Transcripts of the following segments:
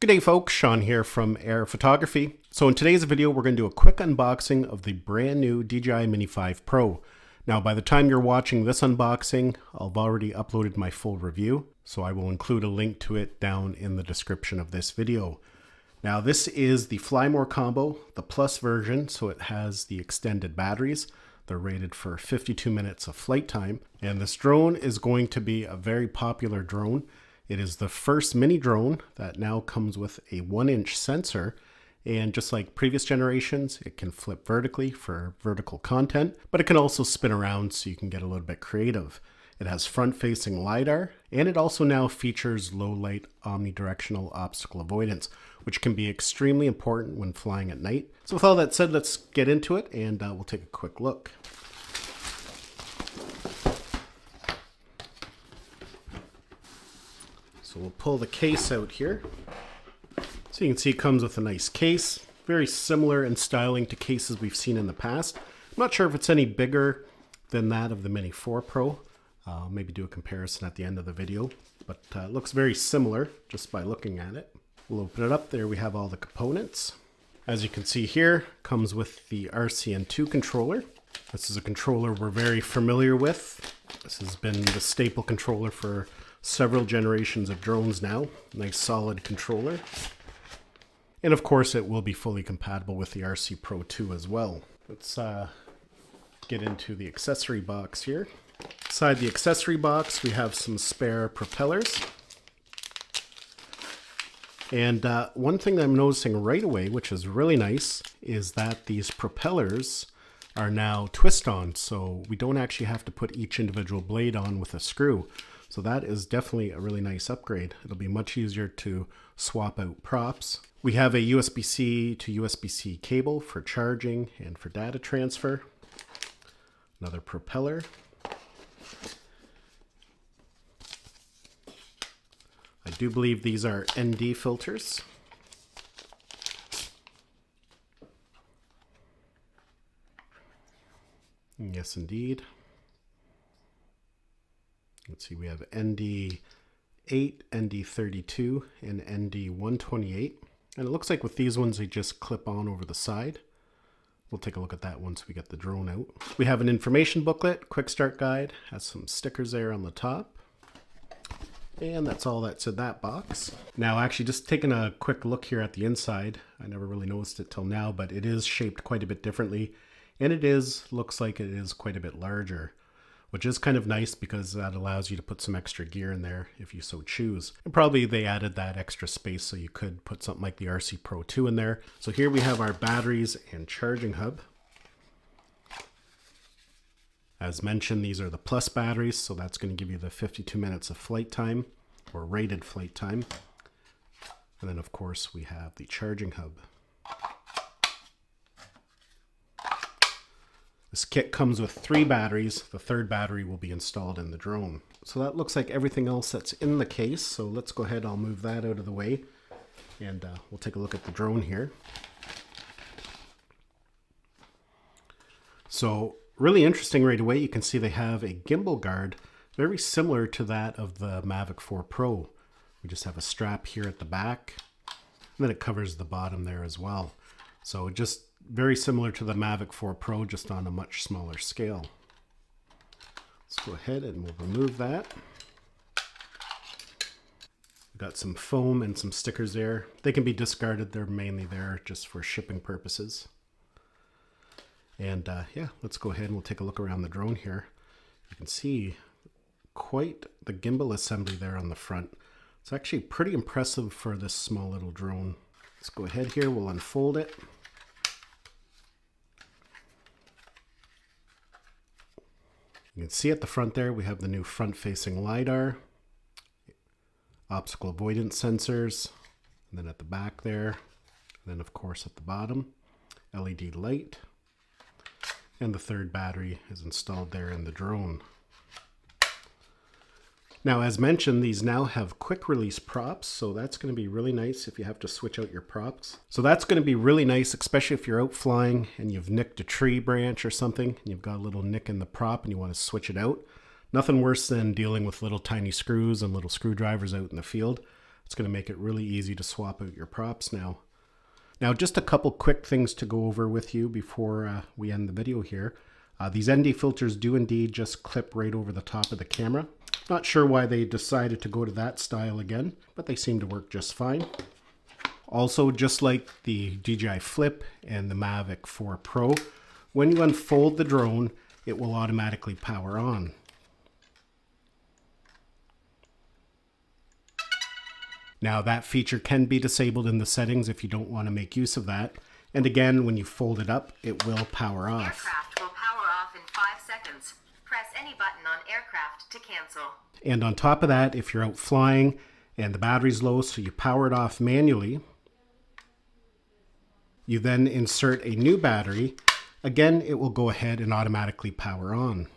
Good day folks, Sean here from Air Photography. So in today's video we're going to do a quick unboxing of the brand new DJI Mini 5 Pro. Now by the time you're watching this unboxing, I've already uploaded my full review, so I will include a link to it down in the description of this video. Now this is the Fly More combo, the plus version, so it has the extended batteries. They're rated for 52 minutes of flight time, and this drone is going to be a very popular drone. It is the first mini drone that now comes with a 1-inch sensor, and just like previous generations, it can flip vertically for vertical content, but it can also spin around so you can get a little bit creative. It has front-facing LiDAR, and it also now features low-light omnidirectional obstacle avoidance, which can be extremely important when flying at night. So with all that said, let's get into it, and we'll take a quick look. So we'll pull the case out here. So you can see it comes with a nice case, very similar in styling to cases we've seen in the past. I'm not sure if it's any bigger than that of the Mini 4 Pro. I'll maybe do a comparison at the end of the video, but it looks very similar just by looking at it. We'll open it up. There we have all the components. As you can see here, comes with the RCN2 controller. This is a controller we're very familiar with. This has been the staple controller for several generations of drones now. Nice solid controller. And of course it will be fully compatible with the RC Pro 2 as well. Let's get into the accessory box here. Inside the accessory box we have some spare propellers. And one thing that I'm noticing right away, which is really nice, is that these propellers are now twist-on, so we don't actually have to put each individual blade on with a screw. So that is definitely a really nice upgrade. It'll be much easier to swap out props. We have a USB-C to USB-C cable for charging and for data transfer. Another propeller. I do believe these are ND filters. Yes, indeed. Let's see, we have ND8, ND32, and ND128. And it looks like with these ones, they just clip on over the side. We'll take a look at that once we get the drone out. We have an information booklet, quick start guide, has some stickers there on the top. And that's all that's in that box. Now, actually, just taking a quick look here at the inside, I never really noticed it till now, but it is shaped quite a bit differently. And it looks like it is quite a bit larger, which is kind of nice because that allows you to put some extra gear in there if you so choose. And probably they added that extra space so you could put something like the RC Pro 2 in there. So here we have our batteries and charging hub. As mentioned, these are the plus batteries, so that's going to give you the 52 minutes of flight time, or rated flight time. And then of course we have the charging hub. This kit comes with 3 batteries. The third battery will be installed in the drone. So that looks like everything else that's in the case. So let's go ahead, I'll move that out of the way. And we'll take a look at the drone here. So really interesting right away, you can see they have a gimbal guard, very similar to that of the Mavic 4 Pro. We just have a strap here at the back, and then it covers the bottom there as well. So just very similar to the Mavic 4 Pro, just on a much smaller scale. Let's go ahead and we'll remove that. We've got some foam and some stickers there. They can be discarded. They're mainly there just for shipping purposes. And yeah, let's go ahead and we'll take a look around the drone here. You can see quite the gimbal assembly there on the front. It's actually pretty impressive for this small little drone. Let's go ahead here, we'll unfold it. You can see at the front there, we have the new front-facing LiDAR, obstacle avoidance sensors, and then at the back there, and then of course at the bottom, LED light, and the third battery is installed there in the drone. Now, as mentioned, these now have quick release props, so that's going to be really nice if you have to switch out your props. So that's going to be really nice, especially if you're out flying and you've nicked a tree branch or something, and you've got a little nick in the prop and you want to switch it out. Nothing worse than dealing with little tiny screws and little screwdrivers out in the field. It's going to make it really easy to swap out your props now. Now, just a couple quick things to go over with you before we end the video here. These ND filters do indeed just clip right over the top of the camera. Not sure why they decided to go to that style again, but they seem to work just fine. Also, just like the DJI Flip and the Mavic 4 Pro, when you unfold the drone, it will automatically power on. Now, that feature can be disabled in the settings if you don't want to make use of that. And again, when you fold it up, it will power off. Aircraft will power off in 5 seconds. Press any button on aircraft to cancel. And on top of that, if you're out flying and the battery's low, so you power it off manually, you then insert a new battery. Again, it will go ahead and automatically power on.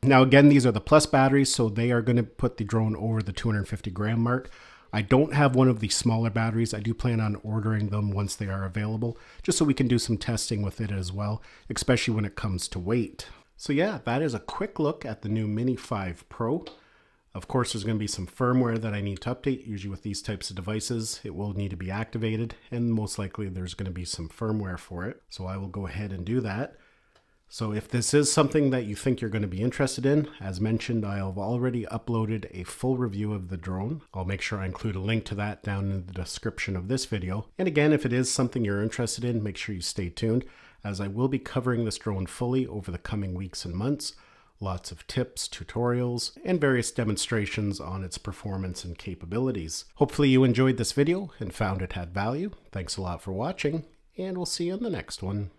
Now again, these are the plus batteries, so they are going to put the drone over the 250 gram mark. I don't have one of the smaller batteries. I do plan on ordering them once they are available, just so we can do some testing with it as well, especially when it comes to weight. So yeah, that is a quick look at the new Mini 5 Pro. Of course, there's going to be some firmware that I need to update. Usually with these types of devices, it will need to be activated, and most likely there's going to be some firmware for it. So I will go ahead and do that. So if this is something that you think you're going to be interested in, as mentioned, I have already uploaded a full review of the drone. I'll make sure I include a link to that down in the description of this video. And again, if it is something you're interested in, make sure you stay tuned, as I will be covering this drone fully over the coming weeks and months. Lots of tips, tutorials, and various demonstrations on its performance and capabilities. Hopefully you enjoyed this video and found it had value. Thanks a lot for watching, and we'll see you in the next one.